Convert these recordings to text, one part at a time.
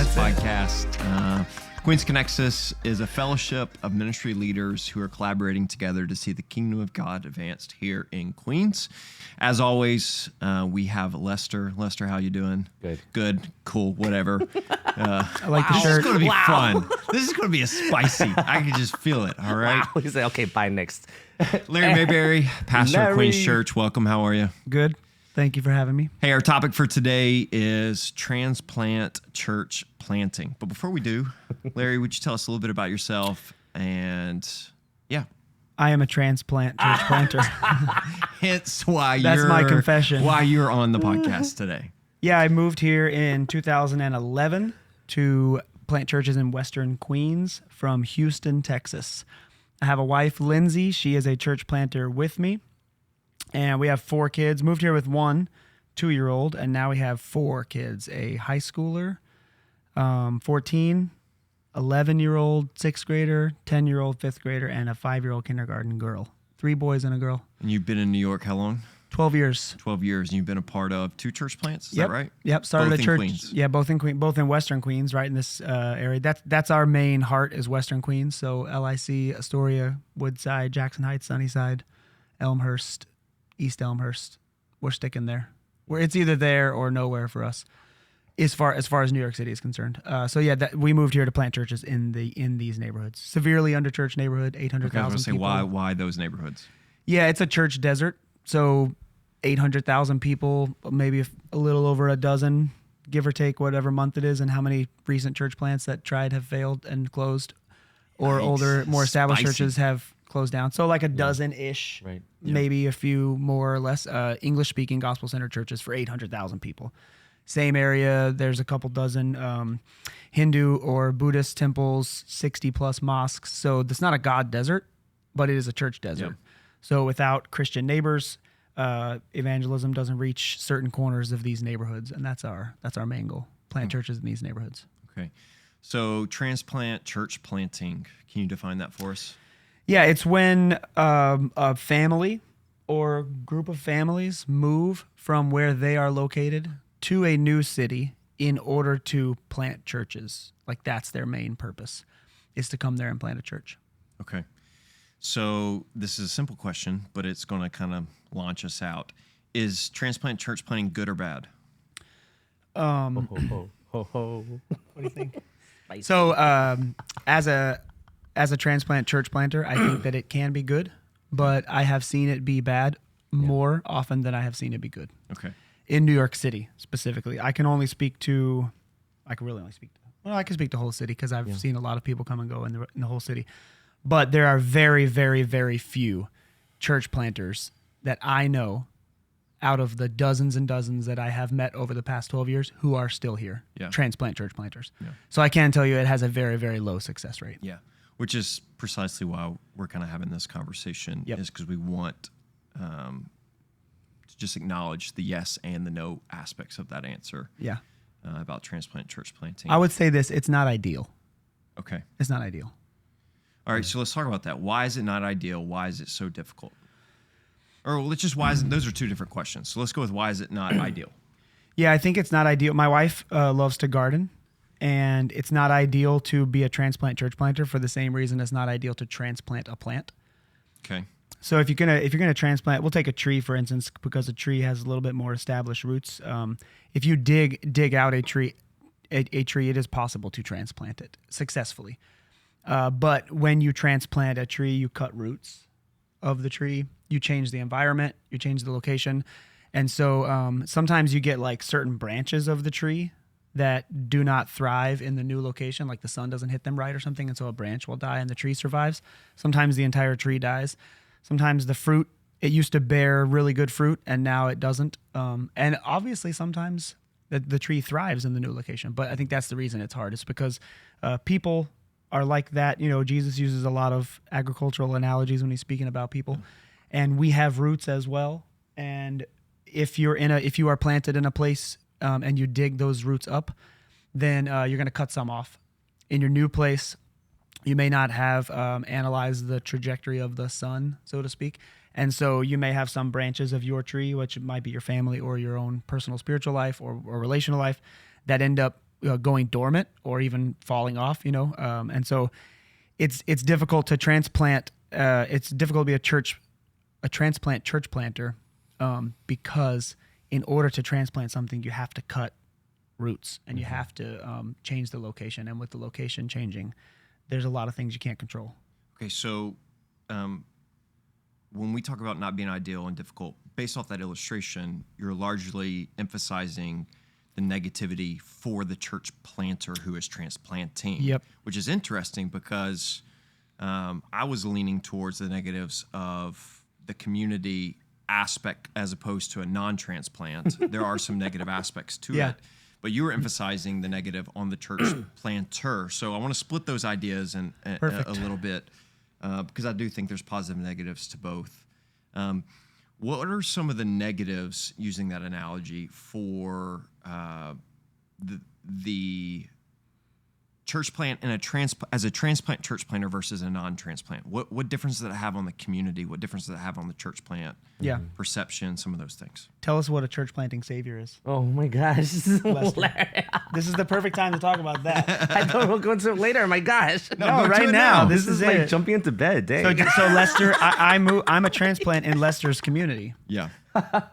this podcast. Queens Connects Us is a fellowship of ministry leaders who are collaborating together to see the kingdom of God advanced here in Queens. As always, we have Lester. Lester, how you doing? Good. Cool. Whatever. I like the shirt. This is going to be fun. This is going to be a spicy. I can just feel it. All right. Wow. He said, okay, bye next. Larry Mayberry, pastor of Larry. Queens Church. Welcome. How are you? Good. Thank you for having me. Hey, our topic for today is transplant church planting. But before we do, Larry, would you tell us a little bit about yourself? And yeah. I am a transplant church planter. Hence why That's you're my confession. Why you're on the podcast today. Yeah, I moved here in 2011 to plant churches in Western Queens from Houston, Texas. I have a wife, Lindsay. She is a church planter with me. And we have 4 kids. Moved here with 1 2-year-old, and now we have 4 kids: a high schooler, 14, 11-year-old 6th grader, 10-year-old 5th grader, and a 5-year-old kindergarten girl. 3 boys and a girl. And you've been in New York how long? 12 years. 12 years. And you've been a part of 2 church plants. Is Yep. that right? Yep. Started Both a in church. Queens. Yeah, both in Western Queens, right in this area. That's our main heart is Western Queens. So LIC, Astoria, Woodside, Jackson Heights, Sunnyside, Elmhurst, East Elmhurst. We're sticking there. It's either there or nowhere for us, as far as New York City is concerned. So yeah, we moved here to plant churches in these neighborhoods. Severely underchurched neighborhood, 800,000 I was going to say, people. why those neighborhoods? Yeah, it's a church desert. So 800,000 people, maybe a little over a dozen, give or take whatever month it is, and how many recent church plants that tried have failed and closed, or Yikes. older, more established Spicy. churches have closed down. So like a dozen-ish, Right. maybe a few more or less English-speaking gospel-centered churches for 800,000 people. Same area, there's a couple dozen Hindu or Buddhist temples, 60-plus mosques. So it's not a God desert, but it is a church desert. Yep. So without Christian neighbors, evangelism doesn't reach certain corners of these neighborhoods, and that's our main goal: plant churches in these neighborhoods. Okay. So transplant church planting, can you define that for us? Yeah, it's when a family or group of families move from where they are located to a new city in order to plant churches. Like that's their main purpose, is to come there and plant a church. Okay. So this is a simple question, but it's going to kind of launch us out. Is transplant church planting good or bad? Ho, ho, ho, ho. What do you think? So as a transplant church planter, I think that it can be good, but I have seen it be bad more often than I have seen it be good. Okay. In New York City specifically, I can really only speak to the whole city because I've seen a lot of people come and go in the whole city. But there are very, very, very few church planters that I know out of the dozens and dozens that I have met over the past 12 years who are still here, transplant church planters. Yeah. So I can tell you it has a very, very low success rate. Yeah, which is precisely why we're kind of having this conversation, is because we want to just acknowledge the yes and the no aspects of that answer about transplant church planting. I would say this, it's not ideal. Okay. It's not ideal. All right, so let's talk about that. Why is it not ideal? Why is it so difficult? Or let's just those are 2 different questions. So let's go with why is it not ideal? Yeah, I think it's not ideal. My wife loves to garden, and it's not ideal to be a transplant church planter for the same reason it's not ideal to transplant a plant. Okay. So if you're gonna transplant, we'll take a tree for instance, because a tree has a little bit more established roots. If you dig out a tree, it is possible to transplant it successfully. But when you transplant a tree, you cut roots of the tree, you change the environment, you change the location. And so sometimes you get like certain branches of the tree that do not thrive in the new location, like the sun doesn't hit them right or something, and so a branch will die and the tree survives. Sometimes the entire tree dies. Sometimes the fruit, it used to bear really good fruit and now it doesn't. And obviously sometimes the tree thrives in the new location, but I think that's the reason it's hard. It's because people are like that. You know, Jesus uses a lot of agricultural analogies when he's speaking about people, and we have roots as well. And if you are planted in a place and you dig those roots up, then you're going to cut some off. In your new place, you may not have analyzed the trajectory of the sun, so to speak. And so you may have some branches of your tree, which might be your family or your own personal spiritual life or relational life, that end up going dormant or even falling off, and so it's difficult to transplant. It's difficult to be a transplant church planter, because in order to transplant something, you have to cut roots and you have to change the location. And with the location changing, there's a lot of things you can't control. Okay, so when we talk about not being ideal and difficult, based off that illustration, you're largely emphasizing the negativity for the church planter who is transplanting. Yep. Which is interesting because I was leaning towards the negatives of the community aspect as opposed to a non-transplant. There are some negative aspects to it, but you were emphasizing the negative on the church planter. So I want to split those ideas a little bit because I do think there's positive and negatives to both. What are some of the negatives, using that analogy, for the church plant and as a transplant church planter versus a non-transplant? What difference does it have on the community? What difference does it have on the church plant perception? Some of those things. Tell us what a church planting savior is. Oh my gosh. This is the perfect time to talk about that. I know we'll go into it later. My gosh. No, right now. This is like it. jumping into bed. Dang. So Lester, I'm a transplant in Lester's community. Yeah.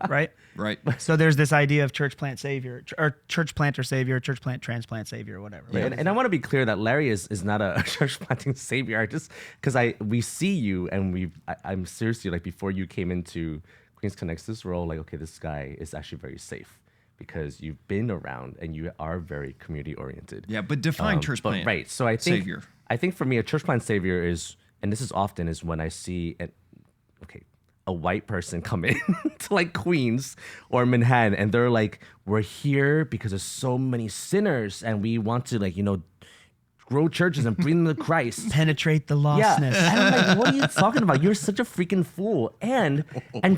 Right? Right. So there's this idea of church plant savior, or church planter savior, church plant transplant savior, or whatever. Yeah. And I want to be clear that Larry is not a church planting savior. Just because we see you and I'm seriously, like, before you came into Queens Connects this role, like, okay, this guy is actually very safe because you've been around and you are very community oriented. Yeah, but define church plant. Right. So I think savior. I think for me, a church plant savior is, and this is often is when I see a white person come in to like Queens or Manhattan, and they're like, we're here because there's so many sinners and we want to, like, grow churches and bring them to Christ. Penetrate the lostness. Yeah. And I'm like, what are you talking about? You're such a freaking fool. And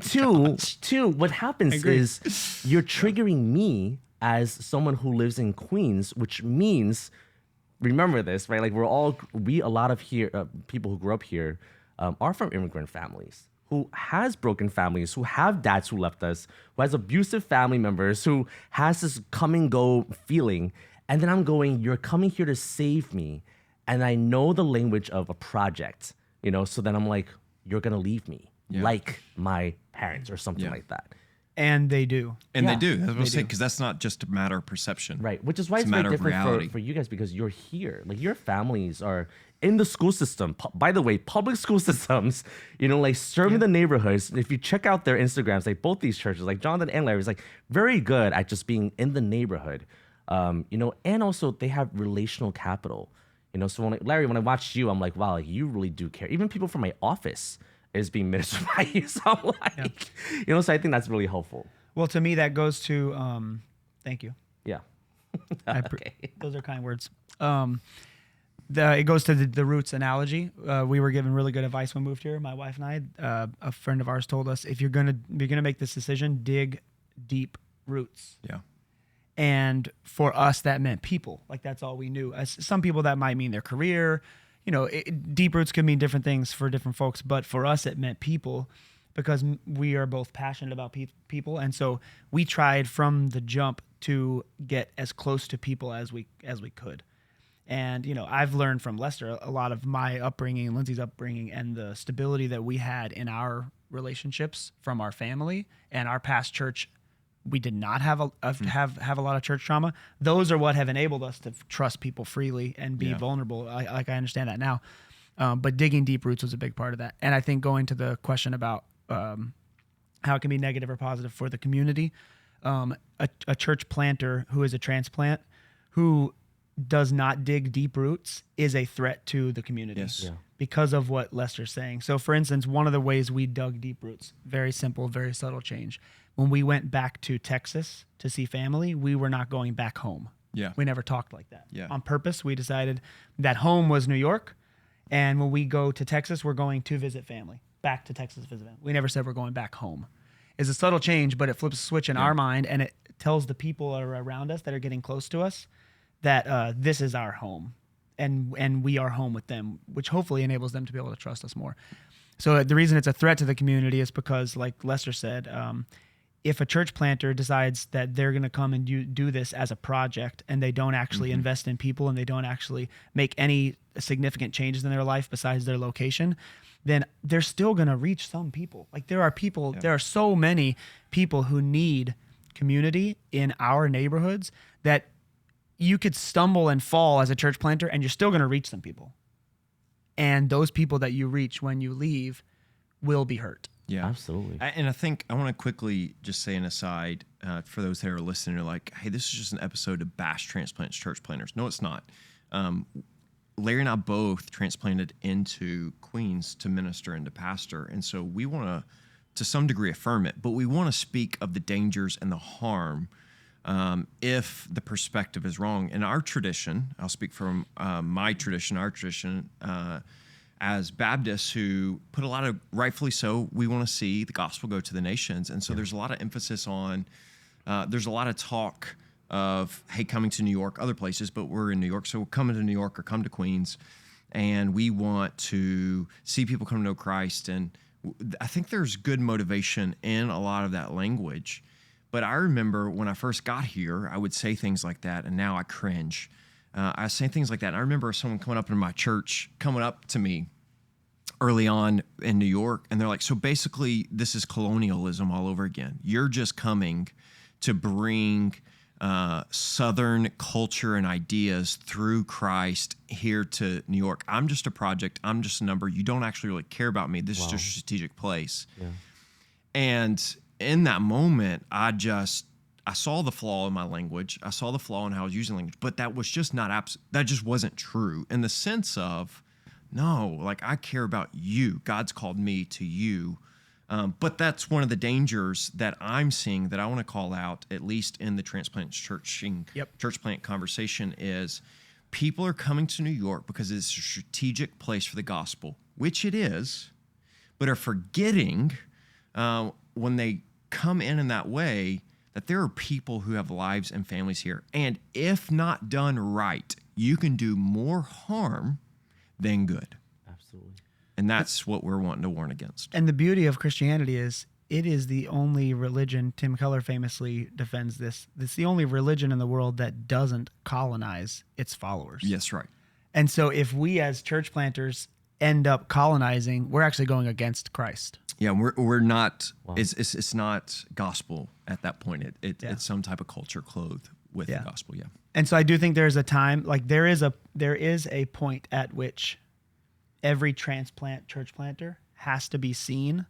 two, what happens is you're triggering me as someone who lives in Queens, which means, remember this, right? Like, a lot of people who grew up here are from immigrant families, who has broken families, who have dads who left us, who has abusive family members, who has this come and go feeling. And then I'm going, you're coming here to save me. And I know the language of a project, so then I'm like, you're going to leave me like my parents or something like that. And they do. And they do. That's what I'm saying, because that's not just a matter of perception. Right, which is why it's very different for you guys, because you're here. Like, your families are in the school system. By the way, public school systems, like serving the neighborhoods. If you check out their Instagrams, like both these churches, like Jonathan and Larry, is like very good at just being in the neighborhood. And also they have relational capital. So Larry, when I watched you, I'm like, wow, like, you really do care. Even people from my office is being ministered by you. So I'm like, so I think that's really helpful. Well, to me, that goes to, thank you. Yeah. Okay. Those are kind words. It goes to the roots analogy. We were given really good advice when we moved here, my wife and I. A friend of ours told us, if you're gonna make this decision, dig deep roots. Yeah. And for us, that meant people. Like, that's all we knew. As some people, that might mean their career. Deep roots could mean different things for different folks. But for us, it meant people, because we are both passionate about people. And so we tried from the jump to get as close to people as we could. And, I've learned from Lester a lot of my upbringing, Lindsay's upbringing, and the stability that we had in our relationships from our family and our past church. We did not have a lot of church trauma. Those are what have enabled us to trust people freely and be vulnerable. I understand that now. But digging deep roots was a big part of that. And I think going to the question about how it can be negative or positive for the community, a church planter who is a transplant, who does not dig deep roots, is a threat to the community because of what Lester's saying. So, for instance, one of the ways we dug deep roots, very simple, very subtle change. When we went back to Texas to see family, we were not going back home. Yeah. We never talked like that. Yeah. On purpose, we decided that home was New York, and when we go to Texas, we're going to visit family. Back to Texas to visit family. We never said we're going back home. It's a subtle change, but it flips a switch in our mind, and it tells the people around us that are getting close to us that this is our home, and we are home with them, which hopefully enables them to be able to trust us more. So the reason it's a threat to the community is because, like Lester said, if a church planter decides that they're going to come and do this as a project and they don't actually invest in people and they don't actually make any significant changes in their life besides their location, then they're still going to reach some people. Like there are so many people who need community in our neighborhoods that you could stumble and fall as a church planter and you're still going to reach some people. And those people that you reach when you leave will be hurt. Yeah, absolutely. And I think I want to quickly just say an aside for those that are listening. Are like, hey, this is just an episode to bash transplants, church planters. No, it's not. Larry and I both transplanted into Queens to minister and to pastor, and so we want to some degree, affirm it. But we want to speak of the dangers and the harm if the perspective is wrong. In our tradition, I'll speak from my tradition, our tradition. As Baptists who put a lot of, rightfully so, we want to see the gospel go to the nations. And so there's a lot of emphasis on, there's a lot of talk of, hey, coming to New York, other places, but we're in New York. So we're coming to New York or come to Queens, and we want to see people come to know Christ. And I think there's good motivation in a lot of that language. But I remember when I first got here, I would say things like that, and now I cringe. I say things like that. And I remember someone coming up in my church, coming up to me early on in New York, and they're like, so basically this is colonialism all over again. You're just coming to bring Southern culture and ideas through Christ here to New York. I'm just a project. I'm just a number. You don't actually really care about me. This is just a strategic place. Yeah. And in that moment, I saw the flaw in my language. I saw the flaw in how I was using language, but that was just that just wasn't true in the sense of, no, like I care about you. God's called me to you. But that's one of the dangers that I'm seeing that I want to call out, at least in the transplant church plant conversation, is people are coming to New York because it's a strategic place for the gospel, which it is, but are forgetting when they come in that way that there are people who have lives and families here. And if not done right, you can do more harm than good. Absolutely. And that's what we're wanting to warn against. And the beauty of Christianity is it is the only religion, Tim Keller famously defends this, it's the only religion in the world that doesn't colonize its followers. Yes, right. And so if we as church planters end up colonizing, we're actually going against Christ. Yeah, we're not. Wow. It's not gospel at that point. It's some type of culture clothed with the gospel. Yeah. And so I do think there's a time, like there is a point at which every transplant church planter has to be seen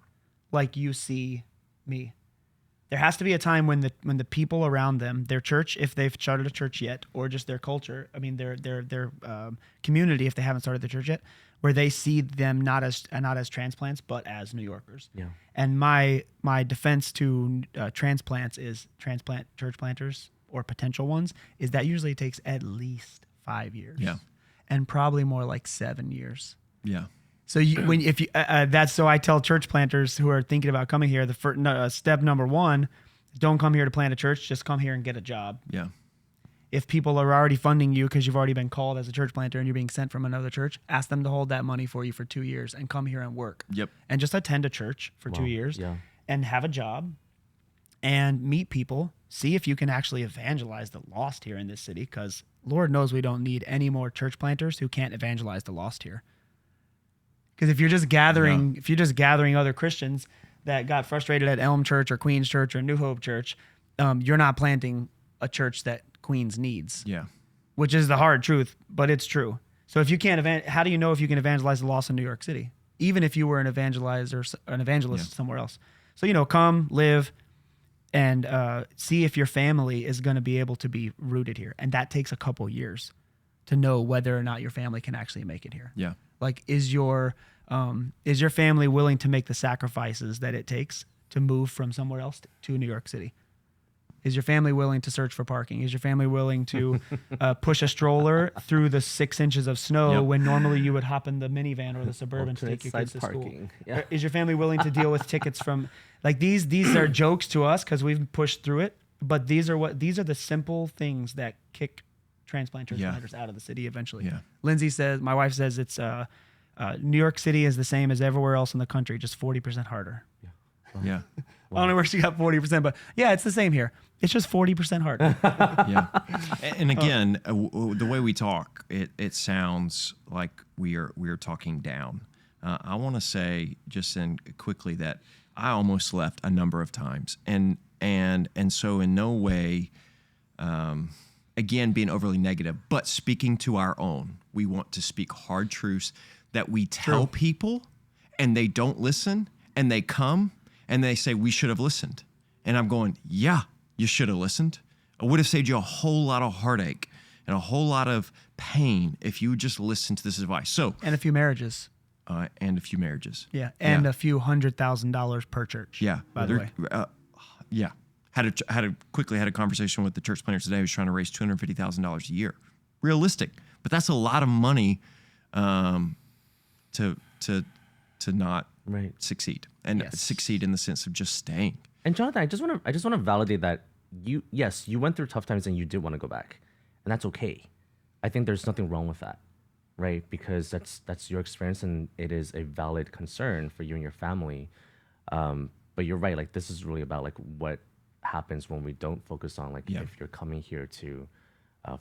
like you see me. There has to be a time when the people around them, their church, if they've started a church yet, or just their culture, I mean their community, if they haven't started the church yet, where they see them not as transplants but as New Yorkers. Yeah. And my defense to transplants is transplant church planters or potential ones is that usually takes at least 5 years. Yeah. And probably more like 7 years. Yeah. So so I tell church planters who are thinking about coming here, the first step number one, don't come here to plant a church, just come here and get a job. Yeah. If people are already funding you because you've already been called as a church planter and you're being sent from another church, ask them to hold that money for you for 2 years and come here and work. Yep. And just attend a church for 2 years and have a job and meet people. See if you can actually evangelize the lost here in this city, because Lord knows we don't need any more church planters who can't evangelize the lost here. Because if you're just gathering other Christians that got frustrated at Elm Church or Queens Church or New Hope Church, you're not planting a church that Queens needs. Yeah. Which is the hard truth, but it's true. So if you can't how do you know if you can evangelize the lost in New York City? Even if you were an evangelist somewhere else. So, come, live, and see if your family is going to be able to be rooted here. And that takes a couple years to know whether or not your family can actually make it here. Yeah. Like, is your family willing to make the sacrifices that it takes to move from somewhere else to New York City? Is your family willing to search for parking? Is your family willing to push a stroller through the 6 inches of snow when normally you would hop in the minivan or the Suburban to take your kids to school? Yeah. Is your family willing to deal with tickets from, like, these are jokes to us because we've pushed through it, but these are the simple things that kick transplant transplanters out of the city eventually. Yeah. Lindsay says, my wife says, it's New York City is the same as everywhere else in the country, just 40% harder. Yeah. Only where she got 40%, but yeah, it's the same here. It's just 40% harder. Yeah. And again, the way we talk, it sounds like we are talking down. I want to say just quickly that I almost left a number of times, and so in no way, again, being overly negative, but speaking to our own. We want to speak hard truths that we tell people, and they don't listen, and they come and they say we should have listened, and I'm going, yeah, you should have listened. It would have saved you a whole lot of heartache and a whole lot of pain if you just listened to this advice. So and a few marriages. And a few marriages. Yeah, and a few $100,000 per church. Yeah, by the way. Yeah, had a conversation with the church planner today who's trying to raise $250,000 a year. Realistic, but that's a lot of money to not succeed and succeed in the sense of just staying. And Jonathan, I just want to validate that you went through tough times and you did want to go back, and that's okay. I think there's nothing wrong with that. Right, because that's your experience, and it is a valid concern for you and your family. But you're right. Like, this is really about like what happens when we don't focus on if you're coming here to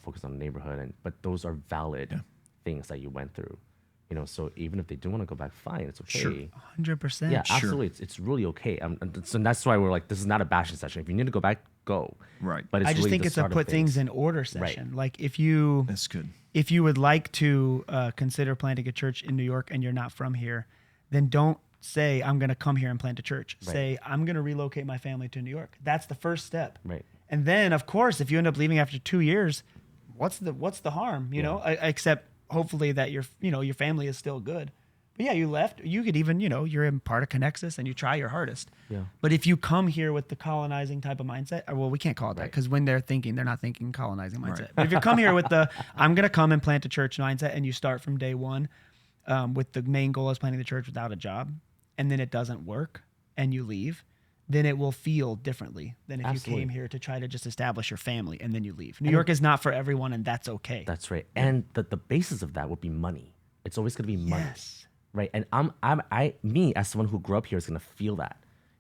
focus on the neighborhood, but those are valid things that you went through. So even if they do want to go back, fine, it's okay. Sure, 100%. Yeah, absolutely, it's really okay. So that's why we're like, this is not a bashing session. If you need to go back, go. Right. But I just think it's a put things in order session. Right. Like that's good. If you would like to consider planting a church in New York and you're not from here, then don't say, I'm going to come here and plant a church. Right. Say, I'm going to relocate my family to New York. That's the first step. Right. And then, of course, if you end up leaving after 2 years, what's the harm? You know, except hopefully that your family is still good. But yeah, you left. You could even, you're in part of Connexus and you try your hardest. Yeah. But if you come here with the colonizing type of mindset, well, we can't call it that because when they're not thinking colonizing mindset. Right. But if you come here with the, I'm going to come and plant a church mindset, and you start from day one with the main goal is planting the church without a job, and then it doesn't work and you leave, then it will feel differently than if you came here to try to just establish your family and then you leave. New York is not for everyone, and that's okay. That's right. And the basis of that would be money. It's always going to be money. Yes. Right. And me as someone who grew up here is going to feel that.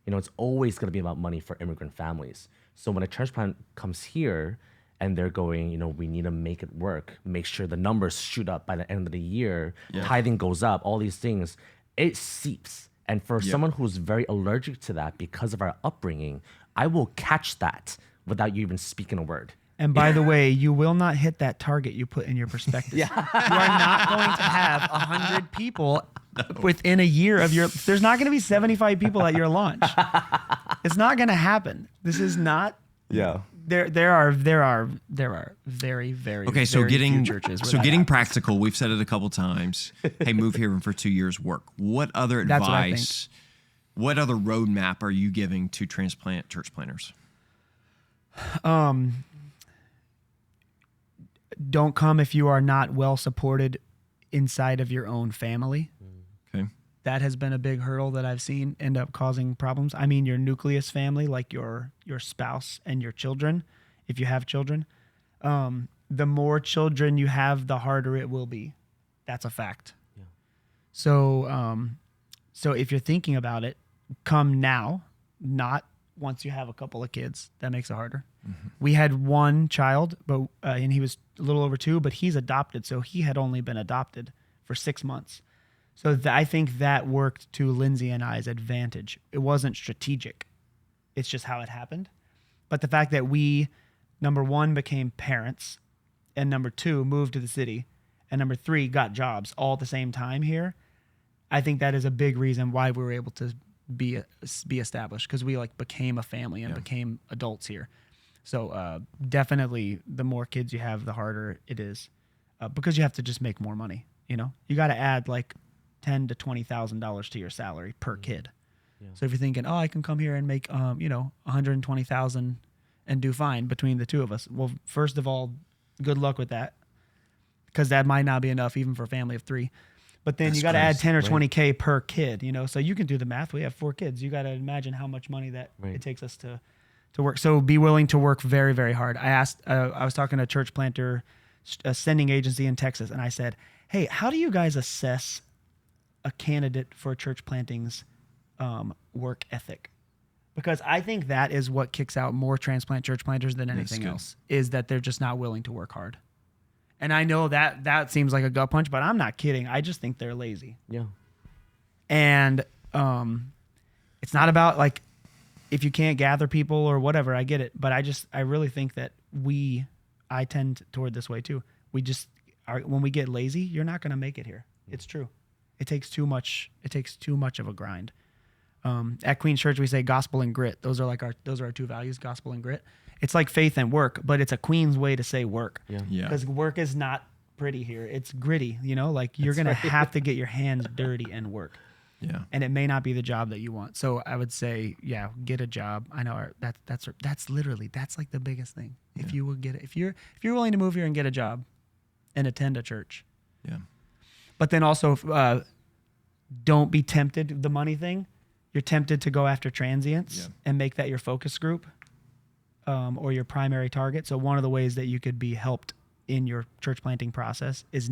It's always going to be about money for immigrant families. So when a transplant comes here and they're going, we need to make it work, make sure the numbers shoot up by the end of the year, tithing goes up, all these things, it seeps. And for someone who's very allergic to that because of our upbringing, I will catch that without you even speaking a word. And by the way, you will not hit that target you put in your prospectus. You are not going to have 100 people within a year of there's not going to be 75 people at your launch. It's not going to happen. This is not. Yeah. There are very, very, okay. So very getting few churches practical. We've said it a couple times. Hey, move here and for 2 years work. What other advice? What other roadmap are you giving to transplant church planners? Don't come if you are not well supported inside of your own family. Okay. That has been a big hurdle that I've seen end up causing problems. I mean, your nucleus family, like your spouse and your children, if you have children. The more children you have, the harder it will be. That's a fact. Yeah. So if you're thinking about it, come now, not once you have a couple of kids. That makes it harder. Mm-hmm. We had one child, but and he was a little over 2, but he's adopted, so he had only been adopted for 6 months. So I think that worked to Lindsay and I's advantage. It wasn't strategic. It's just how it happened. But the fact that we, number 1, became parents, and number 2, moved to the city, and number 3, got jobs all at the same time here, I think that is a big reason why we were able to be established, because we became a family and became adults here. So definitely the more kids you have, the harder it is, because you have to just make more money. You got to add $10,000 to $20,000 to your salary per kid. Yeah. So if you're thinking, I can come here and make $120,000 and do fine between the two of us. Well, first of all, good luck with that, because that might not be enough even for a family of 3. But then you got to add 10 or 20K per kid, so you can do the math. We have 4 kids. You got to imagine how much money that it takes us to work. So be willing to work very, very hard. I was talking to a church planter, a sending agency in Texas, and I said, hey, how do you guys assess a candidate for church planting's work ethic? Because I think that is what kicks out more transplant church planters than anything else, is that they're just not willing to work hard. And I know that seems like a gut punch, but I'm not kidding. I just think they're lazy. Yeah. And it's not about like if you can't gather people or whatever, I get it. But I really think that I tend toward this way too. We just are, when we get lazy, you're not going to make it here. It's true. It takes too much of a grind. At Queen's Church, we say gospel and grit. Those are our two values, gospel and grit. It's like faith and work, but it's a Queen's way to say work. Yeah. Because work is not pretty here. It's gritty, like you're going to have to get your hands dirty and work. Yeah. And it may not be the job that you want. So I would say, get a job. I know that's like the biggest thing. Yeah. If you will get it, if you're willing to move here and get a job and attend a church. Yeah. But then also don't be tempted, the money thing. You're tempted to go after transients and make that your focus group or your primary target. So one of the ways that you could be helped in your church planting process is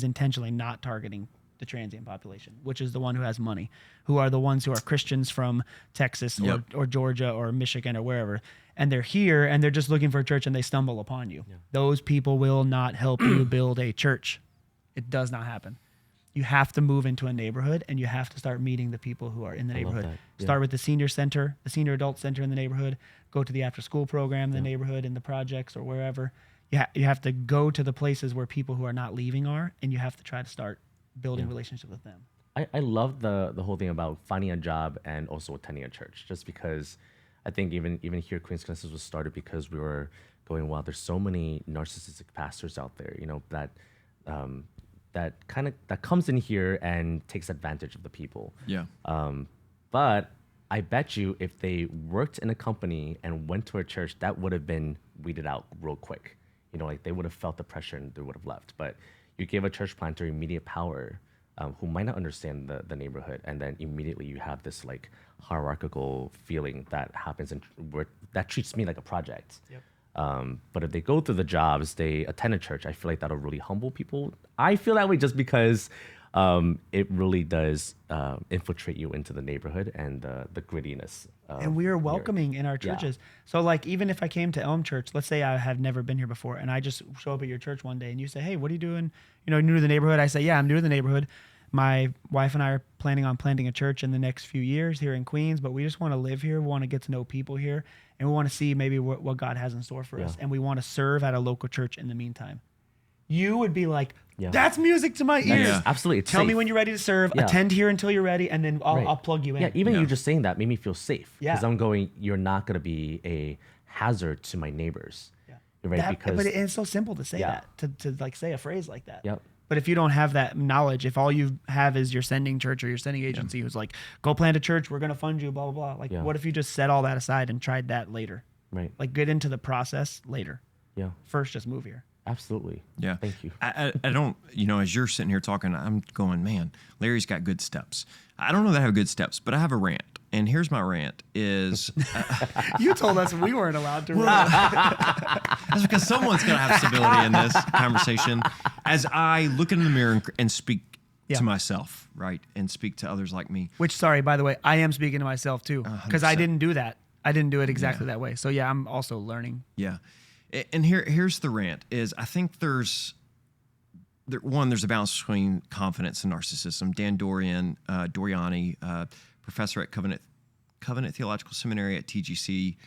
intentionally not targeting the transient population, which is the one who has money, who are the ones who are Christians from Texas or Georgia or Michigan or wherever. And they're here and they're just looking for a church and they stumble upon you. Yeah. Those people will not help you build a church. It does not happen. You have to move into a neighborhood and you have to start meeting the people who are in the neighborhood. Start with the senior center, the senior adult center in the neighborhood, go to the after school program in the neighborhood, in the projects or wherever. You have to go to the places where people who are not leaving are, and you have to try to start building relationships with them. I love the whole thing about finding a job and also attending a church, just because I think even here Queen's Connections was started because we were going, wow, there's so many narcissistic pastors out there, that comes in here and takes advantage of the people. Yeah. But I bet you if they worked in a company and went to a church, that would have been weeded out real quick. They would have felt the pressure and they would have left. But you give a church planter immediate power, who might not understand the neighborhood, and then immediately you have this like hierarchical feeling that happens and that treats me like a project. Yep. But if they go through the jobs, they attend a church, I feel like that'll really humble people. I feel that way just because it really does infiltrate you into the neighborhood and the grittiness. And we are welcoming in our churches. Yeah. So like, even if I came to Elm Church, let's say I have never been here before, and I just show up at your church one day and you say, hey, what are you doing? New to the neighborhood? I say, yeah, I'm new to the neighborhood. My wife and I are planning on planting a church in the next few years here in Queens, but we just want to live here. We want to get to know people here, and we want to see maybe what God has in store for us. And we want to serve at a local church in the meantime. You would be like, that's music to my ears. Yeah. Absolutely. It's Tell safe. me when you're ready to serve. Yeah. Attend here until you're ready, and then I'll plug you in. Yeah, even you just saying that made me feel safe. Yeah. Because I'm going, you're not going to be a hazard to my neighbors. Yeah. Right? But it's so simple to say that, to like say a phrase like that. Yep. But if you don't have that knowledge, if all you have is your sending church or your sending agency who's like, go plant a church, we're going to fund you, blah, blah, blah. Like, what if you just set all that aside and tried that later? Right. Like, get into the process later. Yeah. First, just move here. Absolutely. Yeah. Thank you. I don't, as you're sitting here talking, I'm going, man, Larry's got good steps. I don't know that I have good steps, but I have a rant. And here's my rant is... You told us we weren't allowed to rant. That's because someone's going to have stability in this conversation. As I look in the mirror and speak to myself, right? And speak to others like me. Which, sorry, by the way, I am speaking to myself too. Because I didn't do that. I didn't do it exactly that way. So yeah, I'm also learning. Yeah. And here's the rant is I think there's a balance between confidence and narcissism. Dan Doriani, professor at Covenant Theological Seminary at TGC,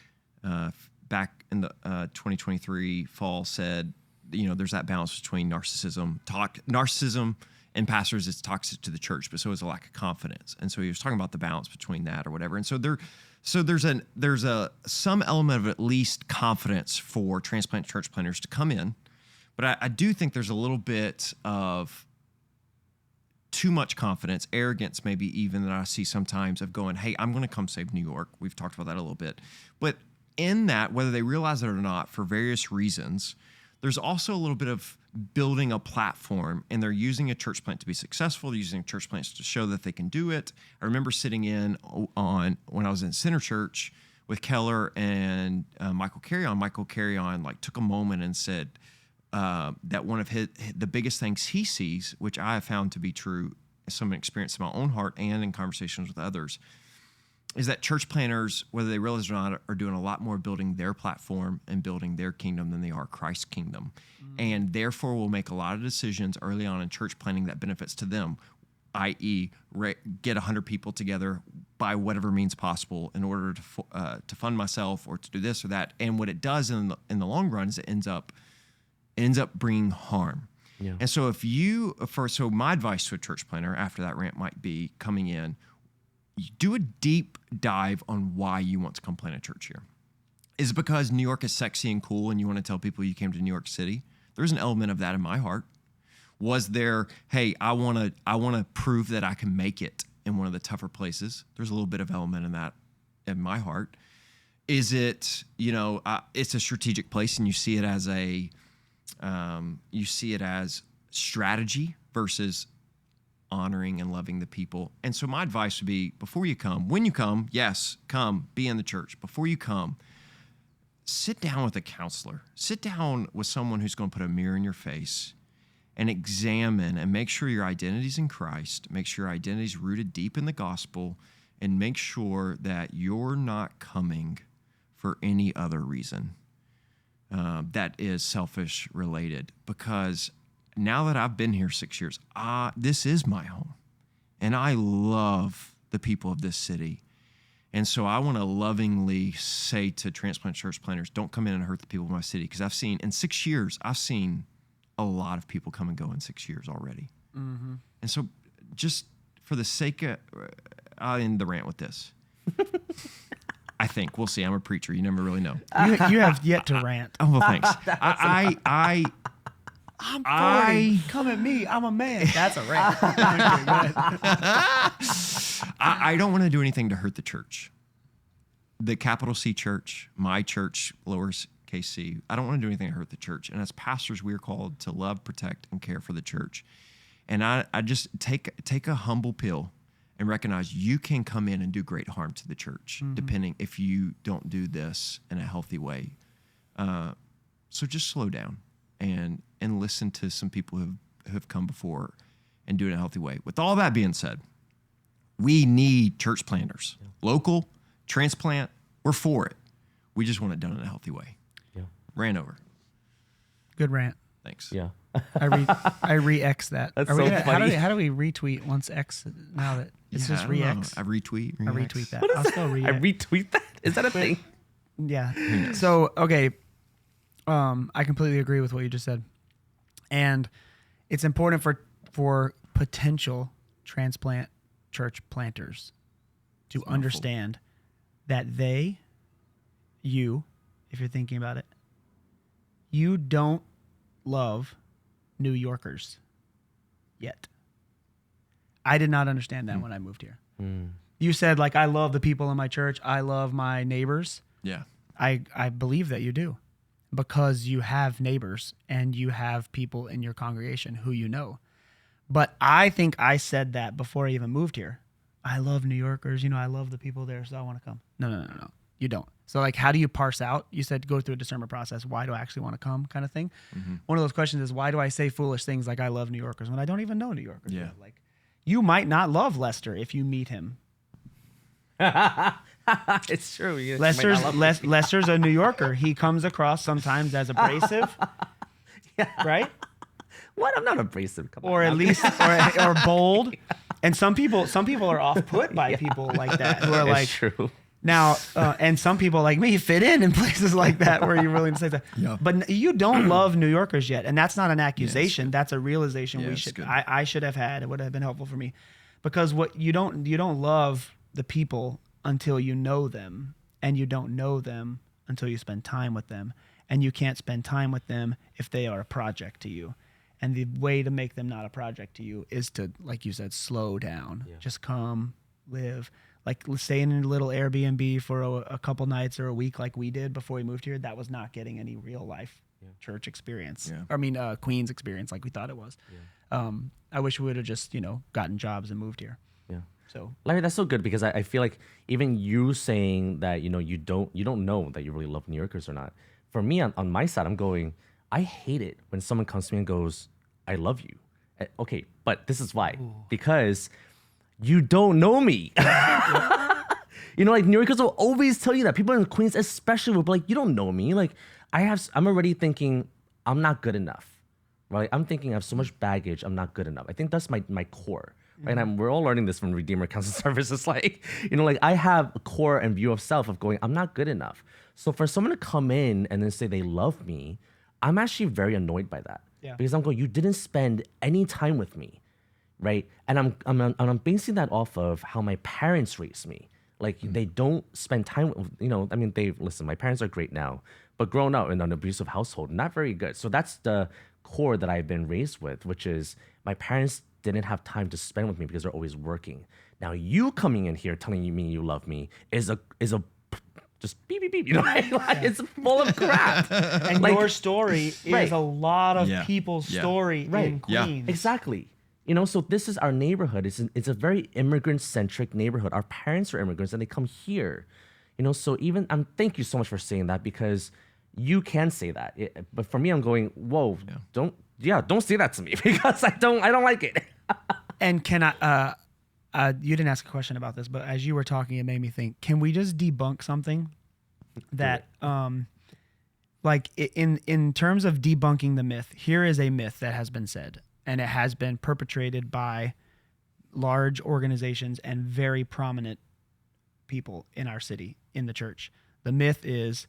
back in the 2023 fall said, there's that balance between narcissism and pastors is toxic to the church, but so is a lack of confidence. And so he was talking about the balance between that or whatever. And so there's some element of at least confidence for transplant church planters to come in, but I do think there's a little bit of too much confidence, arrogance, maybe even that I see sometimes of going, hey, I'm going to come save New York. We've talked about that a little bit. But in that, whether they realize it or not, for various reasons, there's also a little bit of building a platform, and they're using a church plant to be successful. They're using church plants to show that they can do it. I remember sitting in when I was in Center Church with Keller and Michael Carrion. Michael Carrion took a moment and said, that one of the biggest things he sees, which I have found to be true, some experience in my own heart and in conversations with others, is that church planners, whether they realize it or not, are doing a lot more building their platform and building their kingdom than they are Christ's kingdom. And therefore will make a lot of decisions early on in church planning that benefits to them, i.e. Get 100 people together by whatever means possible in order to fund myself or to do this or that. And what it does in the long run is it ends up bringing harm. Yeah. And so so my advice to a church planner after that rant might be coming in, do a deep dive on why you want to come plant a church here. Is it because New York is sexy and cool and you want to tell people you came to New York City? There's an element of that in my heart. Was there, hey, I want to prove that I can make it in one of the tougher places? There's a little bit of element in that in my heart. Is it, it's a strategic place and you see it as strategy versus honoring and loving the people. And so my advice would be, before you come, when you come, yes, come, be in the church. Before you come, sit down with a counselor. Sit down with someone who's going to put a mirror in your face and examine and make sure your identity's in Christ, make sure your identity's rooted deep in the gospel, and make sure that you're not coming for any other reason that is selfish related. Because now that I've been here 6 years, this is my home. And I love the people of this city. And so I want to lovingly say to transplant church planners, don't come in and hurt the people of my city. Because in 6 years, I've seen a lot of people come and go in 6 years already. Mm-hmm. And so just for the sake of, I'll end the rant with this. I think. We'll see. I'm a preacher. You never really know. You have yet to rant. Oh, well, thanks. I'm 40. Come at me. I'm a man. That's a rant. I don't want to do anything to hurt the church. The capital C church, my church, lowercase c. I don't want to do anything to hurt the church. And as pastors, we are called to love, protect, and care for the church. And I just take a humble pill and recognize you can come in and do great harm to the church, depending if you don't do this in a healthy way. So just slow down and listen to some people who have come before and do it in a healthy way. With all that being said, we need church planners. Yeah. Local, transplant, we're for it. We just want it done in a healthy way. Yeah. Ran over. Good rant. Thanks. Yeah. I re-X that. That's so funny. How do we retweet once X now that it's just re-X? I retweet. I retweet that. What is I'll that? still I retweet that? Is that a thing? Yeah. So, okay. I completely agree with what you just said. And it's important for potential transplant church planters to understand that you, if you're thinking about it, you don't love New Yorkers yet. I did not understand that when I moved here. You said, I love the people in my church. I love my neighbors. Yeah. I believe that you do, because you have neighbors and you have people in your congregation who you know. But I think I said that before I even moved here. I love New Yorkers. I love the people there, so I want to come. No. You don't. So, how do you parse out? You said go through a discernment process. Why do I actually want to come, kind of thing? Mm-hmm. One of those questions is, why do I say foolish things like I love New Yorkers when I don't even know New Yorkers? Yeah. You might not love Lester if you meet him. It's true. Lester's a New Yorker. He comes across sometimes as abrasive, right? What? I'm not abrasive. Or at least, or bold. And some people are off-put by people like that who are it's true. Now, and some people like me fit in places like that where you're willing to say that. Yeah. But you don't love New Yorkers yet, and that's not an accusation. Yeah, that's a realization I should have had. It would have been helpful for me, because what you don't love the people until you know them, and you don't know them until you spend time with them, and you can't spend time with them if they are a project to you. And the way to make them not a project to you is to, like you said, slow down. Yeah. Just come, live. Stay in a little Airbnb for a couple nights or a week like we did before we moved here. That was not getting any real life church experience. Yeah. Queens experience like we thought it was. Yeah. I wish we would have just, gotten jobs and moved here. Yeah. So, Larry, that's so good, because I feel like even you saying that, you don't know that you really love New Yorkers or not. For me, on my side, I'm going, I hate it when someone comes to me and goes, I love you. Okay, but this is why. Ooh. Because you don't know me. You know, like New Yorkers will always tell you that. People in Queens especially will be like, you don't know me. Like I'm already thinking I'm not good enough, right? I'm thinking I have so much baggage. I'm not good enough. I think that's my core, right? And we're all learning this from Redeemer Council Services. Like, you know, like I have a core and view of self of going, I'm not good enough. So for someone to come in and then say they love me, I'm actually very annoyed by that. Yeah. Because I'm going, you didn't spend any time with me, right? And I'm basing that off of how my parents raised me. Like they don't spend time with, you know, I mean, listen, my parents are great now, but growing up in an abusive household, not very good. So that's the core that I've been raised with, which is my parents didn't have time to spend with me because they're always working. Now you coming in here telling me you love me is a just beep beep beep, you know, like it's full of crap. And like, your story is a lot of people's story in Right. Queens. Exactly. You know, so this is our neighborhood. It's a very immigrant-centric neighborhood. Our parents are immigrants and they come here. You know, so even thank you so much for saying that because you can say that. But for me, I'm going, whoa, don't say that to me because I don't like it. And can you didn't ask a question about this, but as you were talking, it made me think, can we just debunk something that, like in terms of debunking the myth, here is a myth that has been said, and it has been perpetrated by large organizations and very prominent people in our city, in the church. The myth is,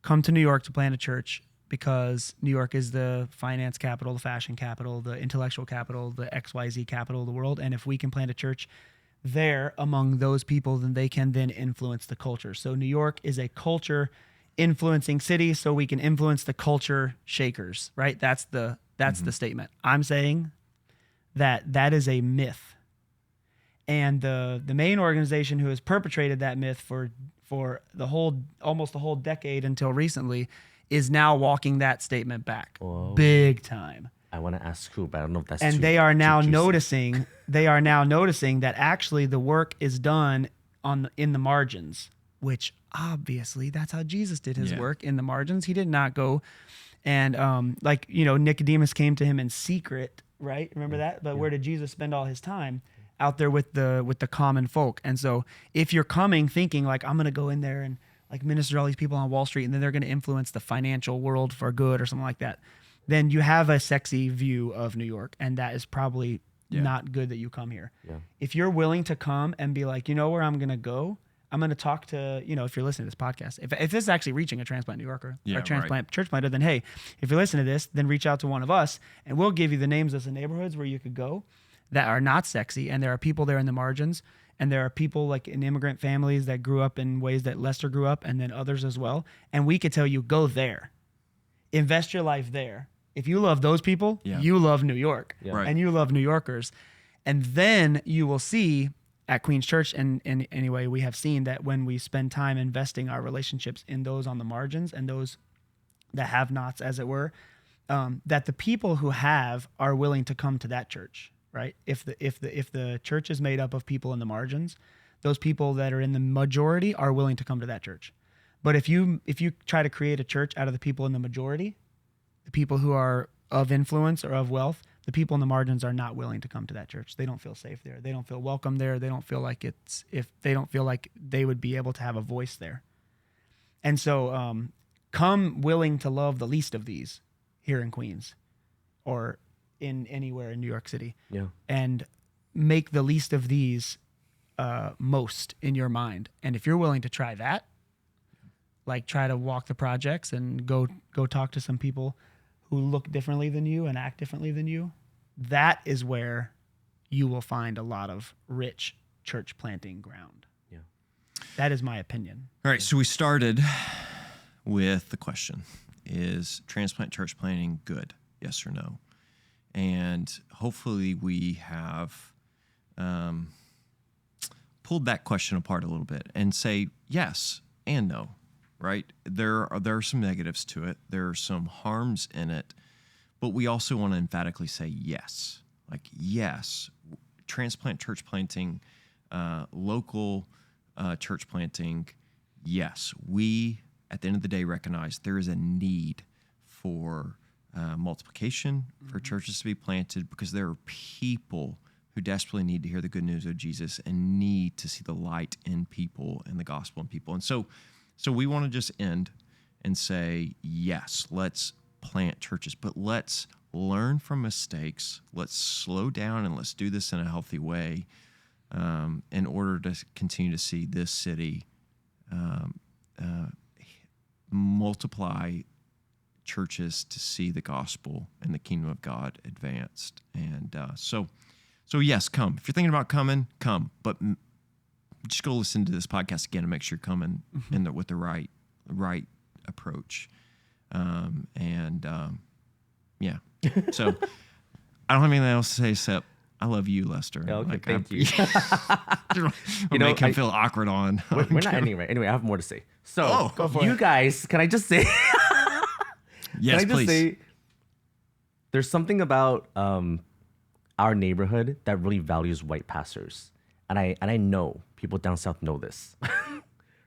come to New York to plant a church because New York is the finance capital, the fashion capital, the intellectual capital, the XYZ capital of the world. And if we can plant a church there among those people, then they can then influence the culture. So New York is a culture influencing city, so we can influence the culture shakers, right? That's the statement. I'm saying that is a myth. And the main organization who has perpetrated that myth for almost the whole decade until recently is now walking that statement back. Whoa. Big time. I want to ask who, but I don't know if that's and they are now noticing that actually the work is done in the margins, which obviously that's how Jesus did his work, in the margins. He did not go and Nicodemus came to him in secret, right? Remember that? But where did Jesus spend all his time? Out there with the common folk. And so if you're coming thinking like, I'm going to go in there and like minister to all these people on Wall Street and then they're going to influence the financial world for good or something like that, then you have a sexy view of New York, and that is probably not good that you come here. Yeah. If you're willing to come and be like, you know where I'm going to go? I'm going to talk to, if you're listening to this podcast, if this is actually reaching a transplant New Yorker or a transplant church planter, then hey, if you're listening to this, then reach out to one of us and we'll give you the names of the neighborhoods where you could go that are not sexy. And there are people there in the margins, and there are people like in immigrant families that grew up in ways that Lester grew up, and then others as well. And we could tell you, go there, invest your life there. If you love those people, you love New York, and you love New Yorkers. And then you will see at Queens Church, and anyway, we have seen that when we spend time investing our relationships in those on the margins and those that have nots, as it were, that the people who have are willing to come to that church, right? If the church is made up of people in the margins, those people that are in the majority are willing to come to that church. But if you try to create a church out of the people in the majority, the people who are of influence or of wealth, the people in the margins are not willing to come to that church. They don't feel safe there. They don't feel welcome there. They don't feel like they don't feel like they would be able to have a voice there. And so come willing to love the least of these here in Queens or in anywhere in New York City. Yeah. And make the least of these most in your mind. And if you're willing to try that, like try to walk the projects and go talk to some people who look differently than you and act differently than you, that is where you will find a lot of rich church planting ground. Yeah. That is my opinion. All right, so we started with the question, is transplant church planting good? Yes or no? And hopefully we have pulled that question apart a little bit and say yes and no. Right? There are some negatives to it. There are some harms in it, but we also want to emphatically say yes. Like, yes, transplant church planting, local church planting, yes. We, at the end of the day, recognize there is a need for multiplication, for churches to be planted, because there are people who desperately need to hear the good news of Jesus and need to see the light in people and the gospel in people. And so we want to just end and say, yes, let's plant churches, but let's learn from mistakes. Let's slow down and let's do this in a healthy way in order to continue to see this city multiply churches to see the gospel and the kingdom of God advanced. And so yes, come. If you're thinking about coming, come. But just go listen to this podcast again and make sure you're coming with the right approach. Yeah. So I don't have anything else to say except I love you, Lester. Okay, thank you. Make him feel awkward on. We're not ending right. Anyway, I have more to say. So go for you it. guys, can I just say? Yes, can I just please. say? There's something about our neighborhood that really values white pastors, and I know people down south know this,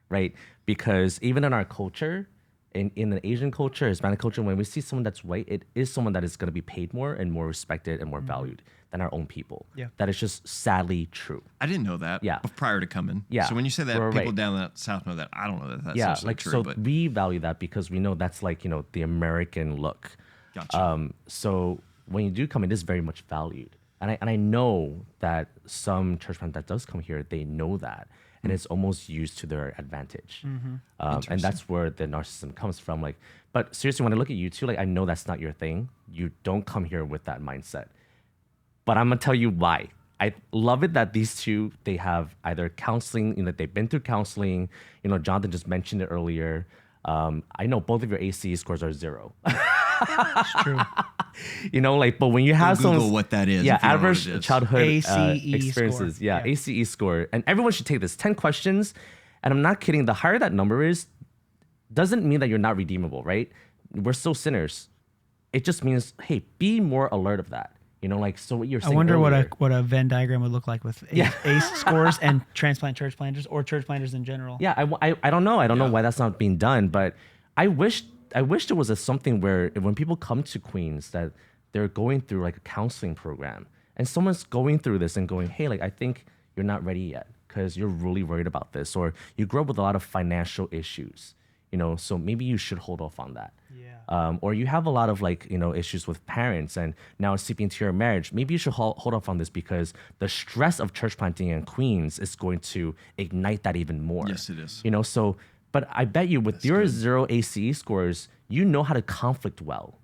right? Because even in our culture, in the Asian culture, Hispanic culture, when we see someone that's white, it is someone that is going to be paid more and more respected and more valued than our own people. Yeah. That is just sadly true. I didn't know that. Yeah. Prior to coming. Yeah. So when you say that, Right. people down that south know that. I don't know that that's Yeah, necessarily like true. so But we value that because we know that's like the American look. gotcha. So when you do come, it is very much valued, and I know that some church plant that does come here, they know that, and it's almost used to their advantage, and that's where the narcissism comes from. Like, but seriously, when I look at you two, like I know that's not your thing. You don't come here with that mindset, but I'm gonna tell you why. I love it that these two, they have either counseling, they've been through counseling. Jonathan just mentioned it earlier. I know both of your ACE scores are 0. It's true. But when you have Google some, what that is. yeah, if you don't know what average it is. childhood ACE experiences, score. yeah, Yeah. ACE score, and everyone should take this 10 questions. And I'm not kidding. The higher that number is, doesn't mean that you're not redeemable, right? We're still sinners. It just means, hey, be more alert of that. So what you're I saying. wonder earlier, what a Venn diagram would look like with ACE scores and transplant church planters or church planters in general. Yeah, I don't know. I don't know why that's not being done, but I wish there was something where when people come to Queens that they're going through like a counseling program and someone's going through this and going, hey, like I think you're not ready yet because you're really worried about this, or you grew up with a lot of financial issues, so maybe you should hold off on that. Yeah. Or you have a lot of issues with parents and now it's seeping into your marriage. Maybe you should hold off on this because the stress of church planting in Queens is going to ignite that even more. Yes, it is. But I bet you with your 0 ACE scores, you know how to conflict well.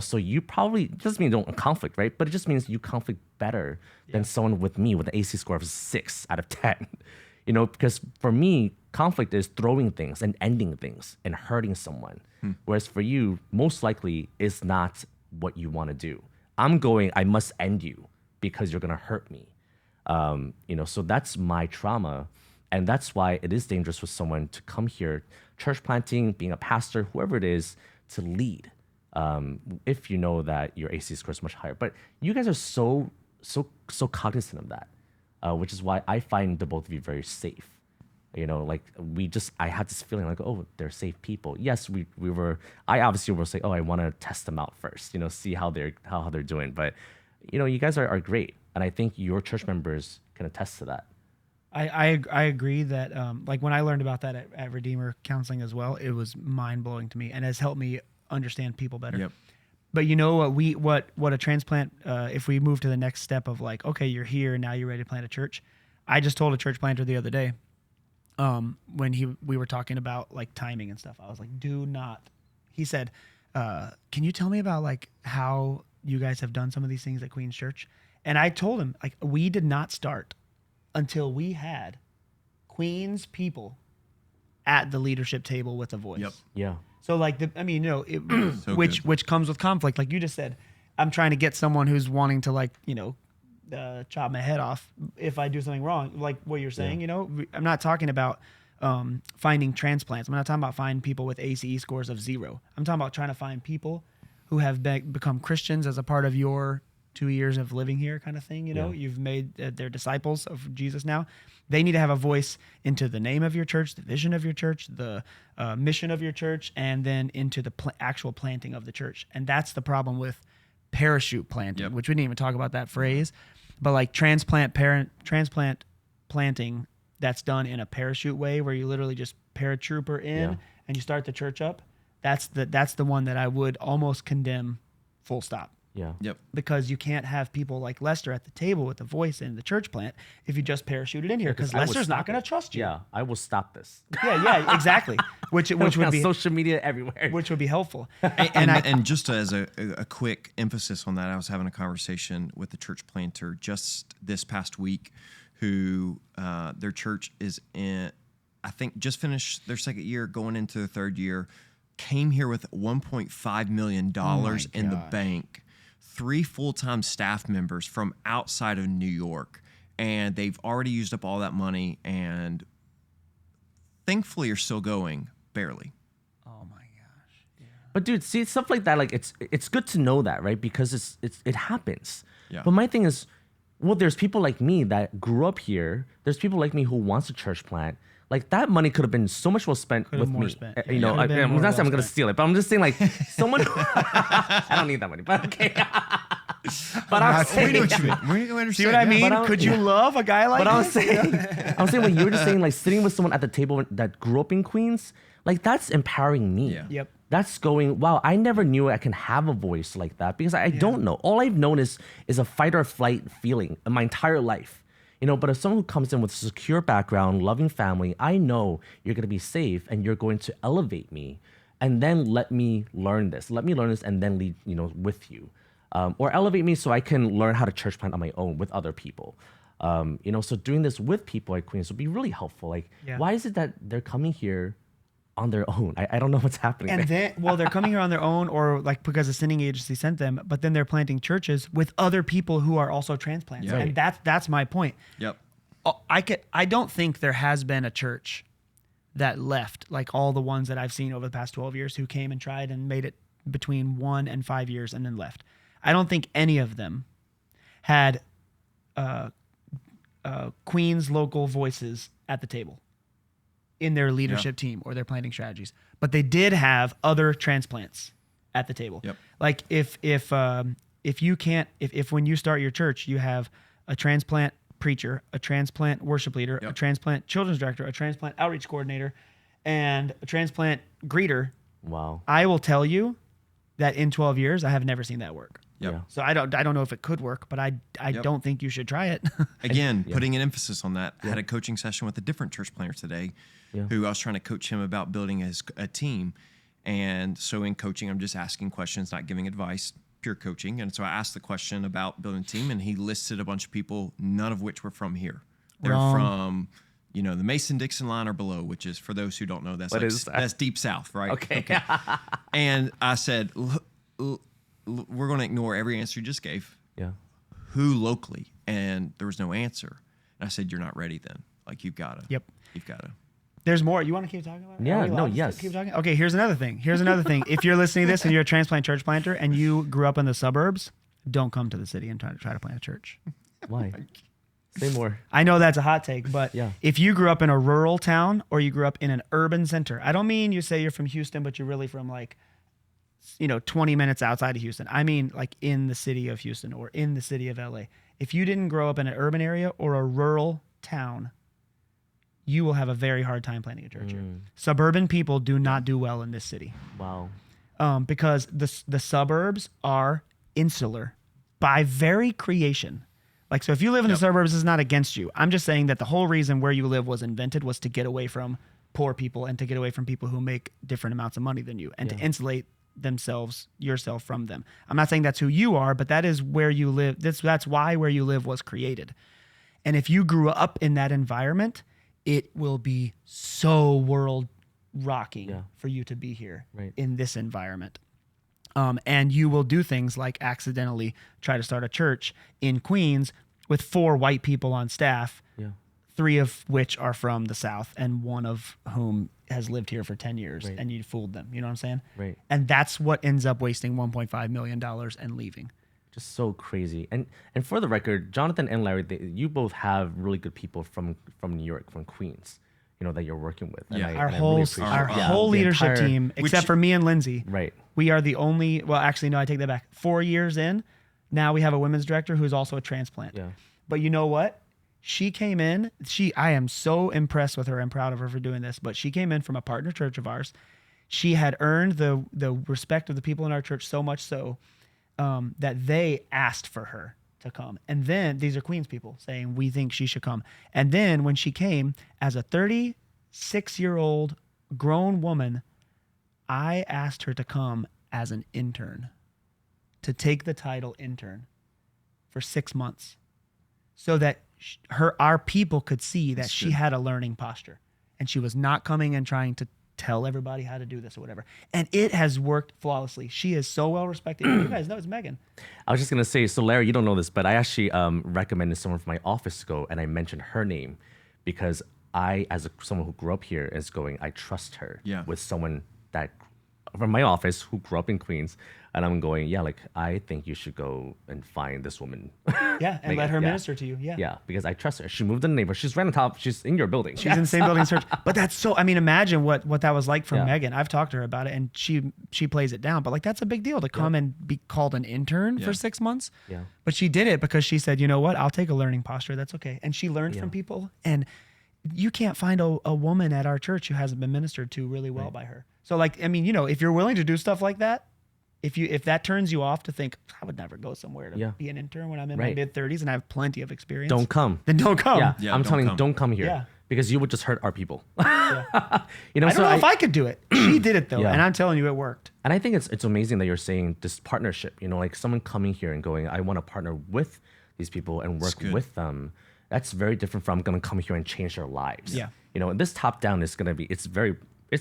So you probably, it doesn't mean you don't conflict, right? But it just means you conflict better than someone with me with an ACE score of 6 out of 10. Because for me, conflict is throwing things and ending things and hurting someone. Whereas for you, most likely is not what you want to do. I must end you because you're going to hurt me. So that's my trauma. And that's why it is dangerous for someone to come here, church planting, being a pastor, whoever it is, to lead. If you know that your AC score is much higher. But you guys are so cognizant of that, which is why I find the both of you very safe. I had this feeling like, oh, they're safe people. Yes, I obviously was like, oh, I want to test them out first, see how they're doing. But, you guys are great. And I think your church members can attest to that. I agree that like when I learned about that at Redeemer Counseling as well, it was mind blowing to me and has helped me understand people better. Yep. But what a transplant, if we move to the next step of like, okay, you're here and now you're ready to plant a church. I just told a church planter the other day, when we were talking about like timing and stuff, I was like, he said, can you tell me about like how you guys have done some of these things at Queen's Church? And I told him, like, we did not start until we had Queen's people at the leadership table with a voice. Yep. Yeah. So like So which comes with conflict. Like you just said, I'm trying to get someone who's wanting to chop my head off if I do something wrong. Like what you're saying, I'm not talking about finding transplants. I'm not talking about finding people with ACE scores of 0. I'm talking about trying to find people who have become Christians as a part of your 2 years of living here kind of thing. You've made their disciples of Jesus now. They need to have a voice into the name of your church, the vision of your church, the mission of your church, and then into the actual planting of the church. And that's the problem with parachute planting, which we didn't even talk about that phrase. But like transplant planting that's done in a parachute way, where you literally just paratrooper in and you start the church up. That's the one that I would almost condemn, full stop. Yeah. Yep. Because you can't have people like Lester at the table with the voice in the church plant if you just parachuted in here, because Lester's not going to trust you. Yeah, I will stop this. Yeah, exactly. Which would be social media everywhere. which would be helpful. And just as a quick emphasis on that, I was having a conversation with the church planter just this past week, who their church is in, I think, just finished their second year, going into their third year, came here with $1.5 million in the bank. 3 full-time staff members from outside of New York, and they've already used up all that money, and thankfully are still going, barely. Oh my gosh. Yeah. But dude, see, stuff like that, like it's good to know that, right? Because it happens. Yeah. But my thing is, well, there's people like me that grew up here. There's people like me who wants a church plant. Like, that money could have been so much well spent with me. Spent. You know, I'm not saying I'm going to steal it, but I'm just saying, like, someone. I don't need that money, but okay. But I'm saying, We know what you mean. We understand. See what I mean? But Could you love a guy like But I'm this? saying, like, you were just saying, like, sitting with someone at the table that grew up in Queens, like, that's empowering me. Yeah. Yep. That's going, wow, I never knew I can have a voice like that, because I don't know. All I've known is a fight or flight feeling in my entire life. You know, but if someone who comes in with a secure background, loving family, I know you're going to be safe and you're going to elevate me, and then let me learn this. Let me learn this and then lead, you know, with you. Or elevate me so I can learn how to church plant on my own with other people. You know, so doing this with people at Queens would be really helpful. Like, why is it that they're coming here on their own? I don't know what's happening. And there. then, well, they're coming here on their own, or like because a sending agency sent them, but then they're planting churches with other people who are also transplants. Yeah. And that's my point. Yep. I don't think there has been a church that left, like all the ones that I've seen over the past 12 years, who came and tried and made it between 1 and 5 years and then left. I don't think any of them had Queens local voices at the table in their leadership team or their planting strategies, but they did have other transplants at the table. Yep. Like if when you start your church, you have a transplant preacher, a transplant worship leader, a transplant children's director, a transplant outreach coordinator, and a transplant greeter. Wow. I will tell you that in 12 years, I have never seen that work. Yep. Yeah. So I don't know if it could work, but I don't think you should try it. Again, putting an emphasis on that. I had a coaching session with a different church planter today, who I was trying to coach him about building a team. And so in coaching, I'm just asking questions, not giving advice, pure coaching. And so I asked the question about building a team, and he listed a bunch of people, none of which were from here. They're from, you know, the Mason-Dixon line or below, which is, for those who don't know, that's that's deep south, right? Okay. And I said, we're going to ignore every answer you just gave. Yeah. Who locally? And there was no answer. And I said, you're not ready then. Like, you've got to. Yep. You've got to. There's more. You want to keep talking about it? Yeah, Are we allowed no, to yes. Keep talking? Okay, here's another thing. If you're listening to this and you're a transplant church planter and you grew up in the suburbs, don't come to the city and try to plant a church. Why? Say more. I know that's a hot take, but Yeah. if you grew up in a rural town or you grew up in an urban center, I don't mean you say you're from Houston, but you're really from, like, 20 minutes outside of Houston. I mean, like, in the city of Houston or in the city of LA. If you didn't grow up in an urban area or a rural town, you will have a very hard time planting a church here. Suburban people do not do well in this city. Wow. Because the suburbs are insular by very creation. Like, so if you live in the suburbs, it's not against you. I'm just saying that the whole reason where you live was invented was to get away from poor people and to get away from people who make different amounts of money than you and to insulate yourself from them. I'm not saying that's who you are, but that is where you live. That's why where you live was created. And if you grew up in that environment, it will be so world rocking for you to be here in this environment. And you will do things like accidentally try to start a church in Queens with 4 white people on staff, 3 of which are from the South and 1 of whom has lived here for 10 years, and you fooled them. You know what I'm saying? Right. And that's what ends up wasting $1.5 million and leaving. Just so crazy. And for the record, Jonathan and Larry, you both have really good people from New York, from Queens, that you're working with. And Our and whole really appreciate our it. whole the leadership entire- team, except for me and Lindsay, Right. we are the only. Well, actually, no, I take that back. 4 years in, now we have a women's director who's also a transplant. Yeah. But you know what? She came in. I am so impressed with her and proud of her for doing this. But she came in from a partner church of ours. She had earned the respect of the people in our church so much so that they asked for her to come. And then these are Queens people saying, we think she should come. And then when she came as a 36-year-old grown woman, I asked her to come as an intern, to take the title intern for 6 months so that our people could see that she had a learning posture and she was not coming and trying to tell everybody how to do this or whatever. And it has worked flawlessly. She is so well respected. You guys know it's Megan. I was just going to say, so Larry, you don't know this, but I actually recommended someone from my office to go, and I mentioned her name because I, as someone who grew up here, is going, I trust her with someone that from my office who grew up in Queens. And I'm going, yeah, like, I think you should go and find this woman. Yeah, and let her minister to you. Yeah. Yeah, because I trust her. She moved in the neighborhood. She's right on top. She's in your building. She's in the same building as church. But that's so, I mean, imagine what that was like for Megan. I've talked to her about it, and she plays it down. But, like, that's a big deal to come and be called an intern for 6 months. Yeah. But she did it because she said, you know what? I'll take a learning posture. That's okay. And she learned from people. And you can't find a woman at our church who hasn't been ministered to really well by her. So, like, I mean, you know, if you're willing to do stuff like that, if that turns you off to think, I would never go somewhere to be an intern when I'm in my mid-30s and I have plenty of experience. Don't come. Then don't come. Yeah, I'm telling you, don't come here. Yeah. Because you would just hurt our people. You know, I don't know if I could do it. She did it though, and I'm telling you, it worked. And I think it's amazing that you're saying this partnership. You know, like someone coming here and going, I want to partner with these people and work with them. That's very different from I'm going to come here and change their lives. Yeah. You know, and this top down is going to be, it's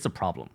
a problem.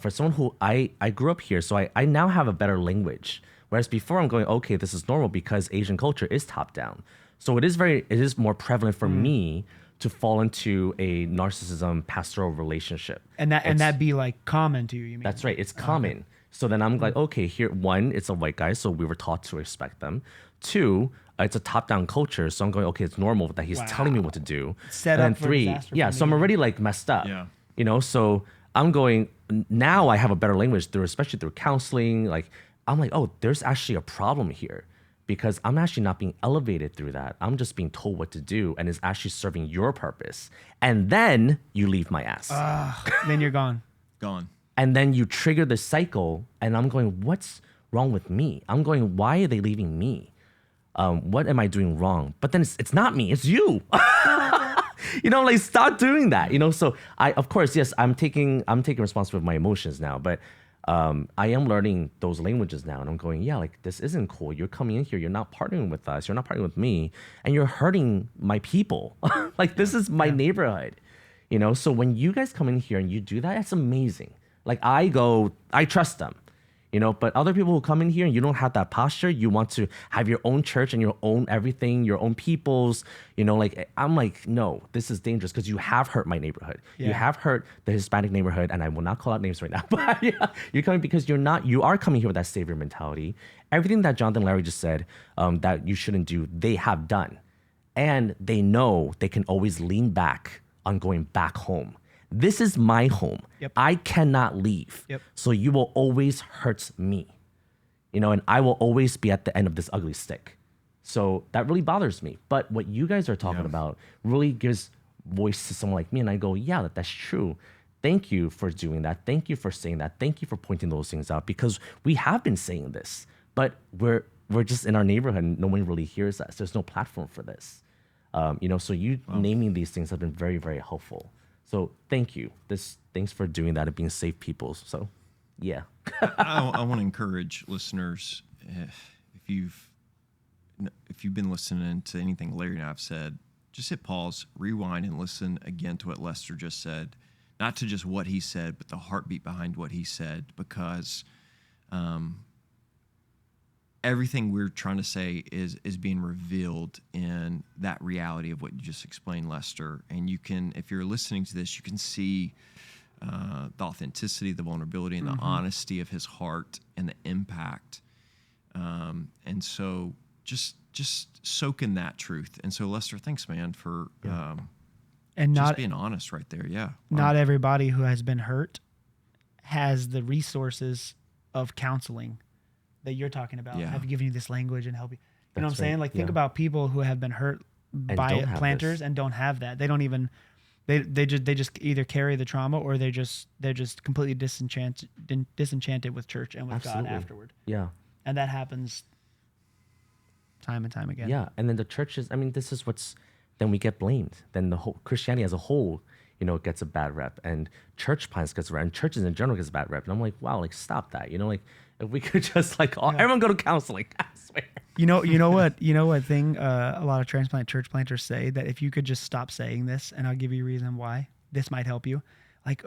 For someone who I grew up here, so I now have a better language. Whereas before I'm going, okay, this is normal because Asian culture is top down. So it is more prevalent for me to fall into a narcissism pastoral relationship. And that be like common to you, you mean? That's right. It's common. Okay. So then I'm like, okay, here, one, it's a white guy, so we were taught to respect them. Two, it's a top-down culture, so I'm going, okay, it's normal that he's telling me what to do. Set and up then three, so I'm already like messed up. Yeah. You know, so I'm going, now I have a better language especially through counseling. Like, I'm like, oh, there's actually a problem here because I'm actually not being elevated through that. I'm just being told what to do and it's actually serving your purpose. And then you leave my ass. Then you're gone. Gone. And then you trigger the cycle and I'm going, what's wrong with me? I'm going, why are they leaving me? What am I doing wrong? But then it's not me, it's you. You know, like stop doing that. You know, so of course, yes, I'm taking responsibility for my emotions now, but I am learning those languages now, and I'm going, yeah, like this isn't cool. You're coming in here, you're not partnering with us, you're not partnering with me, and you're hurting my people. Like this is my neighborhood. You know, so when you guys come in here and you do that, that's amazing. Like I trust them. You know, but other people who come in here and you don't have that posture, you want to have your own church and your own everything, your own peoples, you know, like I'm like, no, this is dangerous because you have hurt my neighborhood. Yeah. You have hurt the Hispanic neighborhood, and I will not call out names right now, but yeah, you're coming because you are coming here with that savior mentality. Everything that Jonathan and Larry just said that you shouldn't do, they have done. And they know they can always lean back on going back home. This is my home. Yep. I cannot leave. Yep. So you will always hurt me, you know, and I will always be at the end of this ugly stick. So that really bothers me. But what you guys are talking about really gives voice to someone like me. And I go, yeah, that's true. Thank you for doing that. Thank you for saying that. Thank you for pointing those things out because we have been saying this, but we're just in our neighborhood and no one really hears us. There's no platform for this. You know, so you naming these things have been very, very helpful. So thank you. Thanks for doing that and being safe people. So, yeah. I want to encourage listeners, if you've been listening to anything Larry and I have said, just hit pause, rewind, and listen again to what Lester just said. Not to just what he said, but the heartbeat behind what he said, because everything we're trying to say is being revealed in that reality of what you just explained, Lester. And you can, if you're listening to this, you can see the authenticity, the vulnerability, and the honesty of his heart and the impact. And so just soak in that truth. And so, Lester, thanks, man, for and just not being honest right there. Yeah. Not everybody who has been hurt has the resources of counseling that you're talking about. Yeah. Have given you this language and help you. You know what I'm saying? Like, think Yeah. about people who have been hurt by don't have planters this. and don't have that. They don't even. They just either carry the trauma or they're just completely disenchanted with church and with Absolutely. God afterward. Yeah. And that happens time and time again. Yeah, and then the churches. I mean, this is what's. Then we get blamed. Then the whole Christianity as a whole, gets a bad rep, and church plants gets a rep, and churches in general gets a bad rep. And I'm like, wow, like stop that. Like if we could just everyone go to counseling. I swear. You know what thing a lot of transplant church planters say, that if you could just stop saying this, and I'll give you a reason why this might help you. Like,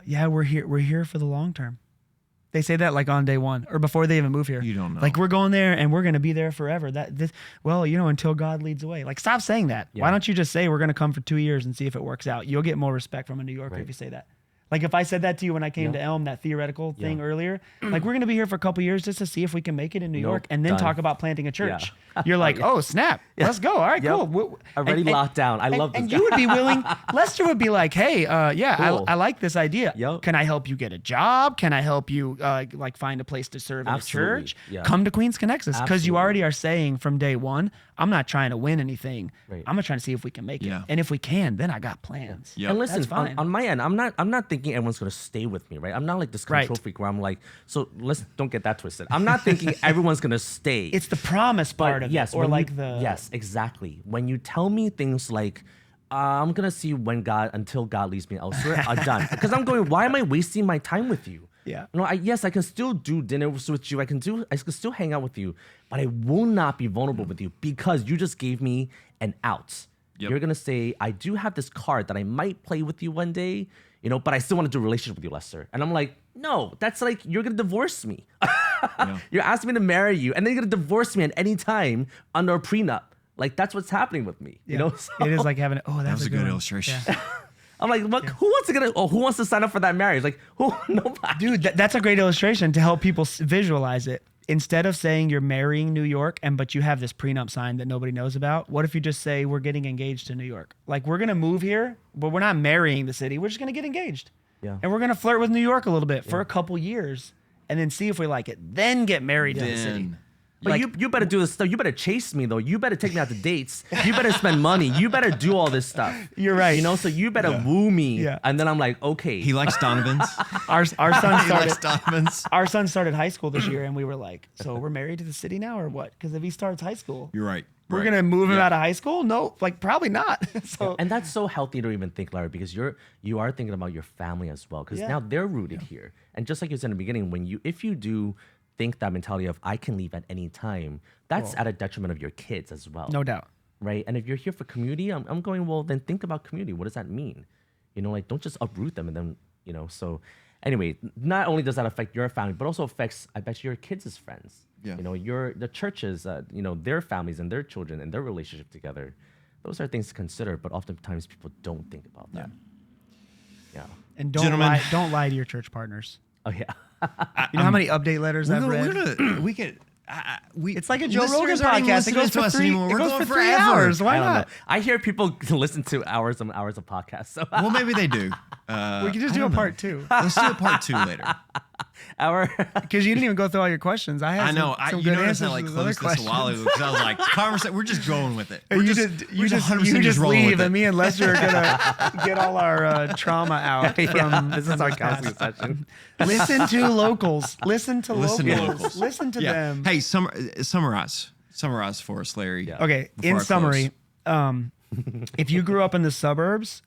yeah, we're here for the long term. They say that like on day one or before they even move here. You don't know. Like, we're going there and we're going to be there forever. Until God leads away. Like, stop saying that. Yeah. Why don't you just say we're going to come for 2 years and see if it works out? You'll get more respect from a New Yorker Right. if you say that. Like, if I said that to you when I came to Elm, that theoretical thing earlier, like, we're going to be here for a couple years just to see if we can make it in New York and then done. talk about planting a church. You're like, oh, snap. Let's go. All right, cool. Already locked down. I love this And guy. you would be willing, Lester would be like, hey, Cool. I like this idea. Yep. Can I help you get a job? Can I help you find a place to serve in a Absolutely. church? Yeah. Come to Queens Connexus, because you Absolutely. already are saying from day one, I'm not trying to win anything. Right. I'm trying to see if we can make Yeah. it. And if we can, then I got plans. Yep. And listen, That's fine. on my end, I'm not thinking everyone's gonna stay with me, right? I'm not like this control Right. freak where I'm like, so let's don't get that twisted. I'm not thinking everyone's gonna stay. It's the promise part of yes, it. Or when like you- the... yes, exactly. When you tell me things like, I'm gonna see until God leads me elsewhere, I'm done. Because I'm going, why am I wasting my time with you? Yeah. Yes, I can still do dinners with you. I can still hang out with you, but I will not be vulnerable with you because you just gave me an out. Yep. You're gonna say, I do have this card that I might play with you one day, but I still want to do a relationship with you, Lester. And I'm like, no, that's like you're gonna divorce me. You're asking me to marry you, and then you're gonna divorce me at any time under a prenup. Like, that's what's happening with me. Yeah. So It is like having... Oh, That that's was a good one. illustration. Yeah. I'm like, what? Who wants to sign up for that marriage? Like, who? Nobody. Dude, that's a great illustration to help people visualize it. Instead of saying you're marrying New York but you have this prenup signed that nobody knows about, what if you just say we're getting engaged to New York? Like, we're going to move here, but we're not marrying the city. We're just going to get engaged. Yeah. And we're going to flirt with New York a little bit for a couple years and then see if we like it. Then get married to the city. Then- But Like- you better do this stuff. You better chase me though. You better take me out to dates. You better spend money. You better do all this stuff. You're right. So you better woo me. Yeah. And then I'm like, okay. He likes Donovan's. Our son He likes started... Donovan's. Our son started high school this year, and we were like, so we're married to the city now or what? Because if he starts high school, You're right. we're right. going to move him Yeah. out of high school? No, like probably not. So And that's so healthy to even think, Larry, because you are thinking about your family as well. Because Yeah. now they're rooted here. And just like you said in the beginning, if you do think that mentality of I can leave at any time, that's at a detriment of your kids as well. no doubt. Right? And if you're here for community, I'm going, well, then think about community. What does that mean? Like, don't just uproot them and then, so anyway, not only does that affect your family, but also affects, I bet, your kids' friends. Yeah. The churches, their families and their children and their relationship together. Those are things to consider, but oftentimes people don't think about that. Yeah. And Gentlemen. don't lie to your church partners. Oh, yeah. You know how many update letters I've read? It's like a Joe Rogan podcast. It goes for 3 We're going 3 forever. hours. Why I don't know. not? I hear people listen to hours and hours of podcasts. So Well, maybe they do. We could just do a part 2. Let's do a part 2 later. Because you didn't even go through all your questions. I had I know. some you good noticed answers I to those other closed this a while ago because I was like, conversation. We're just going with it. And We're you we're just 100% rolling leave, with it. and me and Lester are gonna get all our trauma out from This is our counseling session. Listen to locals. Listen to Listen to locals. locals. Listen to Yeah. them. Hey, summarize for us, Larry. Yeah. Okay, Before in I summary, if you grew up in the suburbs,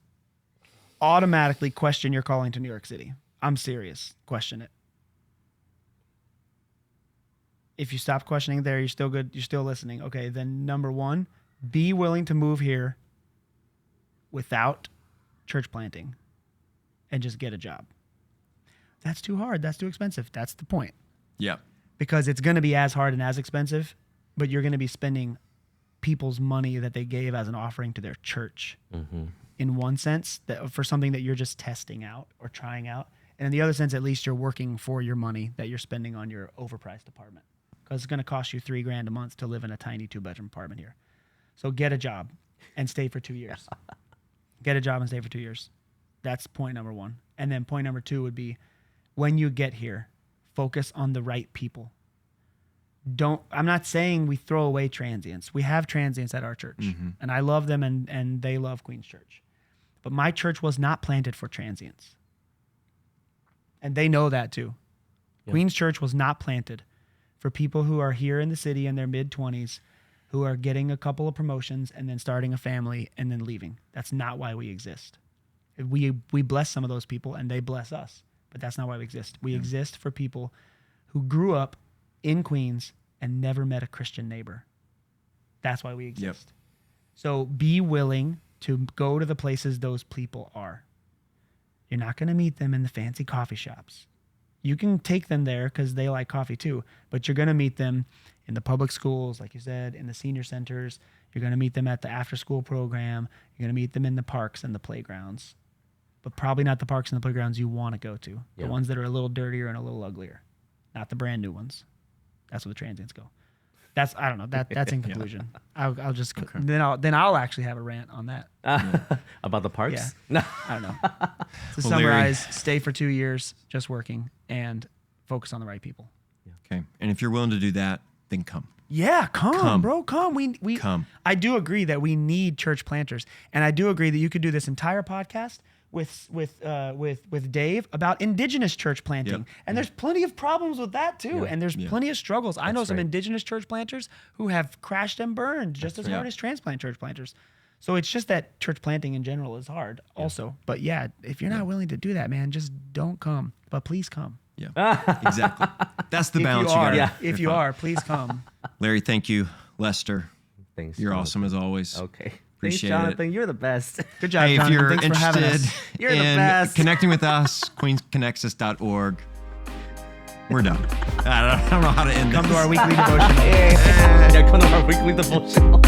automatically question your calling to New York City. I'm serious. Question it. If you stop questioning there, you're still good. You're still listening. Okay, then number 1, be willing to move here without church planting and just get a job. That's too hard. That's too expensive. That's the point. Yeah. Because it's going to be as hard and as expensive, but you're going to be spending people's money that they gave as an offering to their church in one sense, that for something that you're just testing out or trying out. And in the other sense, at least you're working for your money that you're spending on your overpriced apartment, because it's going to cost you $3,000 a month to live in a tiny 2-bedroom apartment here. So get a job and stay for 2 years. Get a job and stay for 2 years. That's point number 1. And then point number 2 would be, when you get here, focus on the right people. I'm not saying we throw away transients. We have transients at our church, and I love them, and they love Queen's Church. But my church was not planted for transients. And they know that too. Yep. Queen's Church was not planted for people who are here in the city in their mid-20s, who are getting a couple of promotions and then starting a family and then leaving. That's not why we exist. We bless some of those people and they bless us, but that's not why we exist. We exist for people who grew up in Queens and never met a Christian neighbor. That's why we exist. Yep. So be willing to go to the places those people are. You're not going to meet them in the fancy coffee shops. You can take them there because they like coffee too, but you're going to meet them in the public schools, like you said, in the senior centers. You're going to meet them at the after-school program. You're going to meet them in the parks and the playgrounds, but probably not the parks and the playgrounds you want to go to, the ones that are a little dirtier and a little uglier, not the brand new ones. That's where the transients go. I don't know. That's in conclusion. I'll just then I'll actually have a rant on that. About the parks? Yeah. No, I don't know. To summarize, stay for 2 years just working and focus on the right people. Okay. And if you're willing to do that, then come. Yeah, come, bro. Come. We come. I do agree that we need church planters, and I do agree that you could do this entire podcast with Dave about indigenous church planting. Yep. And there's plenty of problems with that too. And there's plenty of struggles. I know some indigenous church planters who have crashed and burned just as hard as transplant church planters. So it's just that church planting in general is hard also. But if you're not willing to do that, man, just don't come. But please come. Yeah, exactly. That's the balance you got. If you are, please come. Larry, thank you. Lester, thanks. You're awesome as always. Okay. Appreciate Thanks, Jonathan. it. You're the best. Good job, Hey, Jonathan. if you're Thanks for having interested us. You're the in best. connecting with us, queensconnexus.org. We're done. I don't know how to end Come this. to our weekly devotional. Yeah, come to our weekly devotional.